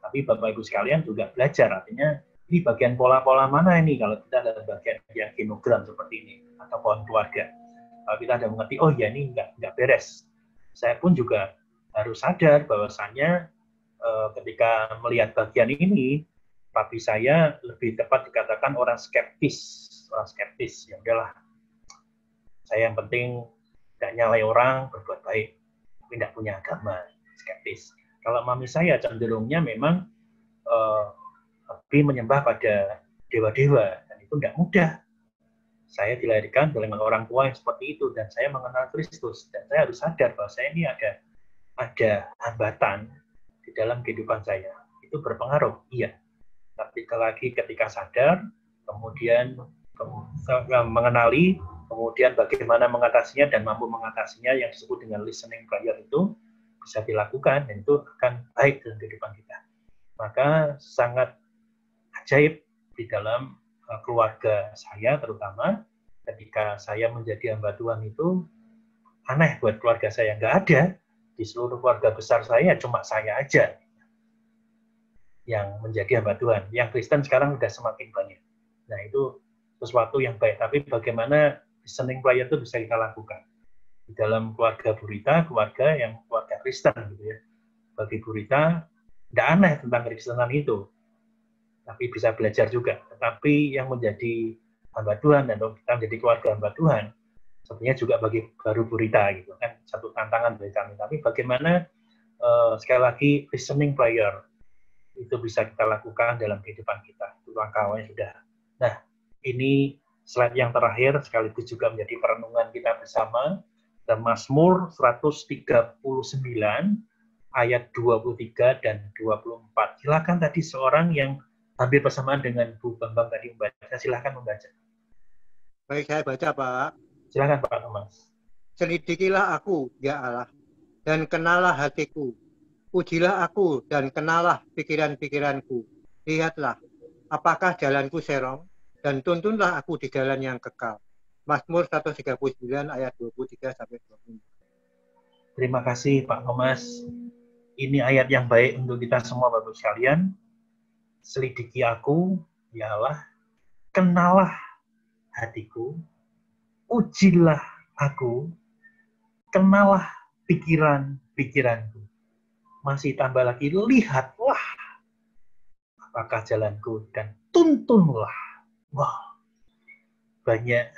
Tapi Bapak Ibu sekalian juga belajar, artinya ini bagian pola-pola mana ini kalau kita dalam bagian yang genogram seperti ini, atau pohon keluarga. Kalau kita ada mengerti, oh ya ini nggak beres. Saya pun juga harus sadar bahwasannya ketika melihat bagian ini, papi saya lebih tepat dikatakan orang skeptis. Orang skeptis, ya udahlah. Saya yang penting tidak nyalai orang, berbuat baik, tapi tidak punya agama, skeptis. Kalau mami saya cenderungnya memang lebih menyembah pada dewa-dewa, dan itu tidak mudah. Saya dilahirkan dengan orang tua yang seperti itu, dan saya mengenal Kristus, dan saya harus sadar bahwa saya ini ada hambatan di dalam kehidupan saya. Itu berpengaruh, iya. Tapi lagi ketika sadar, kemudian mengenali, kemudian bagaimana mengatasinya dan mampu mengatasinya yang disebut dengan listening prayer itu bisa dilakukan, dan itu akan baik dalam kehidupan kita. Maka sangat ajaib di dalam keluarga saya, terutama ketika saya menjadi hamba Tuhan itu aneh buat keluarga saya. Nggak ada di seluruh keluarga besar saya, cuma saya aja yang menjadi hamba Tuhan. Yang Kristen sekarang sudah semakin banyak. Nah, itu sesuatu yang baik. Tapi bagaimana listening prayer itu bisa kita lakukan? Di dalam keluarga Bu Rita, keluarga yang keluarga Kristen. Gitu ya. Bagi Bu Rita, tidak aneh tentang Kristenan itu. Tapi bisa belajar juga. Tetapi yang menjadi hamba Tuhan dan kita menjadi keluarga hamba Tuhan, sebenarnya juga bagi baru Bu Rita. Gitu. Kan satu tantangan bagi kami. Tapi bagaimana, sekali lagi, listening prayer itu bisa kita lakukan dalam kehidupan kita. Itu langkah awalnya sudah. Nah, ini slide yang terakhir sekaligus juga menjadi perenungan kita bersama. Dan Mazmur 139 ayat 23 dan 24. Silakan tadi seorang yang hampir bersamaan dengan Bu Bambang tadi membaca. Silakan membaca. Baik, saya baca, Pak. Silakan Pak Thomas. Selidikilah aku, ya Allah, dan kenalah hatiku. Ujilah aku dan kenalah pikiran-pikiranku. Lihatlah, apakah jalanku serong, dan tuntunlah aku di jalan yang kekal. Mazmur 139 ayat 23-24. Terima kasih Pak Thomas. Ini ayat yang baik untuk kita semua Bapak sekalian. Selidiki aku, ya Allah, kenalah hatiku, ujilah aku, kenalah pikiran-pikiranku. Masih tambah lagi, lihatlah apakah jalanku dan tuntunlah. Wow, banyak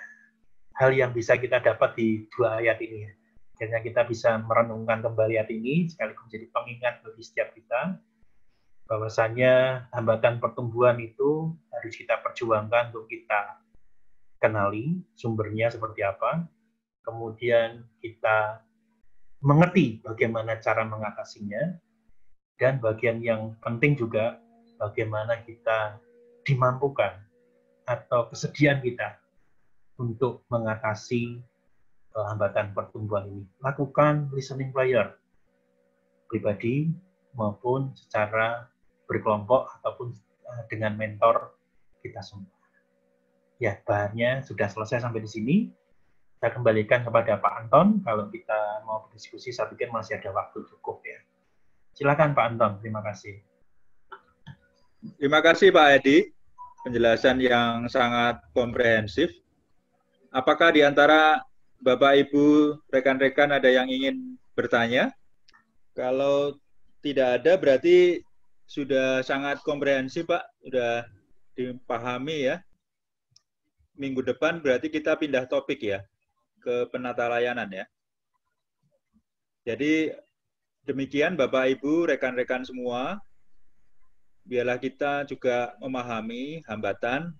hal yang bisa kita dapat di dua ayat ini. Akhirnya kita bisa merenungkan kembali ayat ini, sekaligus menjadi pengingat bagi setiap kita, bahwasanya hambatan pertumbuhan itu harus kita perjuangkan untuk kita kenali sumbernya seperti apa, kemudian kita mengerti bagaimana cara mengatasinya, dan bagian yang penting juga bagaimana kita dimampukan atau kesediaan kita untuk mengatasi hambatan pertumbuhan ini. Lakukan listening prayer pribadi maupun secara berkelompok ataupun dengan mentor kita semua. Ya, bahannya sudah selesai sampai di sini. Saya kembalikan kepada Pak Anton. Kalau kita mau berdiskusi, saya pikir masih ada waktu cukup ya. Silakan Pak Anton, terima kasih. Terima kasih Pak Edi, penjelasan yang sangat komprehensif. Apakah di antara Bapak, Ibu, rekan-rekan ada yang ingin bertanya? Kalau tidak ada, berarti sudah sangat komprehensif, Pak. Sudah dipahami ya. Minggu depan berarti kita pindah topik ya, ke penata layanan ya. Jadi demikian Bapak, Ibu, rekan-rekan semua. Biarlah kita juga memahami hambatan,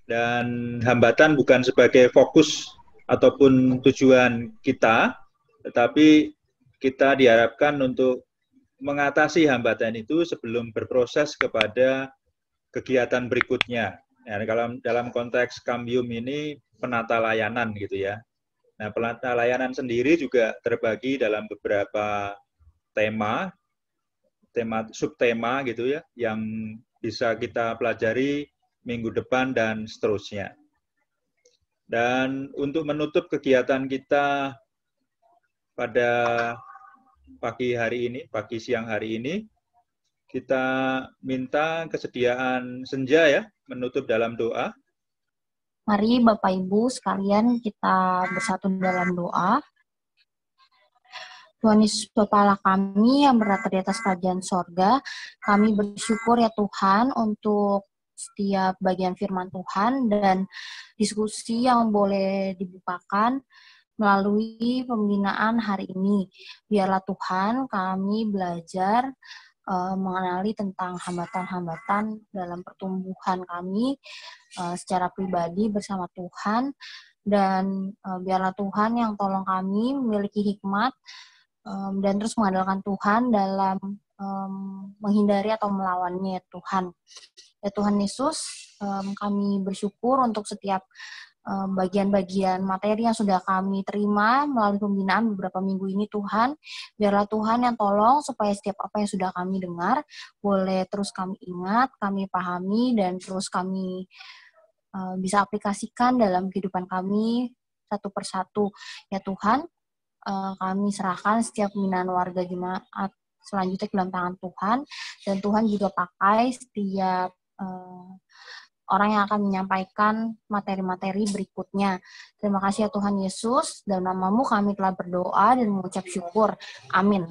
dan hambatan bukan sebagai fokus ataupun tujuan kita, tetapi kita diharapkan untuk mengatasi hambatan itu sebelum berproses kepada kegiatan berikutnya. Nah, kalau dalam konteks Kambium ini penata layanan gitu ya. Nah, penata layanan sendiri juga terbagi dalam beberapa tema subtema gitu ya, yang bisa kita pelajari minggu depan dan seterusnya. Dan untuk menutup kegiatan kita pada pagi siang hari ini, kita minta kesediaan Senja ya, menutup dalam doa. Mari Bapak Ibu sekalian kita bersatu dalam doa. Tuhan Yesus Bapa Allah kami yang berada di atas kerajaan sorga, kami bersyukur ya Tuhan untuk setiap bagian firman Tuhan dan diskusi yang boleh dibukakan melalui pembinaan hari ini. Biarlah Tuhan kami belajar mengenali tentang hambatan-hambatan dalam pertumbuhan kami secara pribadi bersama Tuhan, dan biarlah Tuhan yang tolong kami memiliki hikmat dan terus mengandalkan Tuhan dalam menghindari atau melawannya Tuhan. Ya Tuhan Yesus, kami bersyukur untuk setiap bagian-bagian materi yang sudah kami terima melalui pembinaan beberapa minggu ini Tuhan. Biarlah Tuhan yang tolong supaya setiap apa yang sudah kami dengar boleh terus kami ingat, kami pahami, dan terus kami bisa aplikasikan dalam kehidupan kami satu persatu. Ya Tuhan, kami serahkan setiap pembinaan warga jemaat selanjutnya ke dalam tangan Tuhan, dan Tuhan juga pakai setiap orang yang akan menyampaikan materi-materi berikutnya. Terima kasih ya Tuhan Yesus, dalam nama-Mu kami telah berdoa dan mengucap syukur. Amin.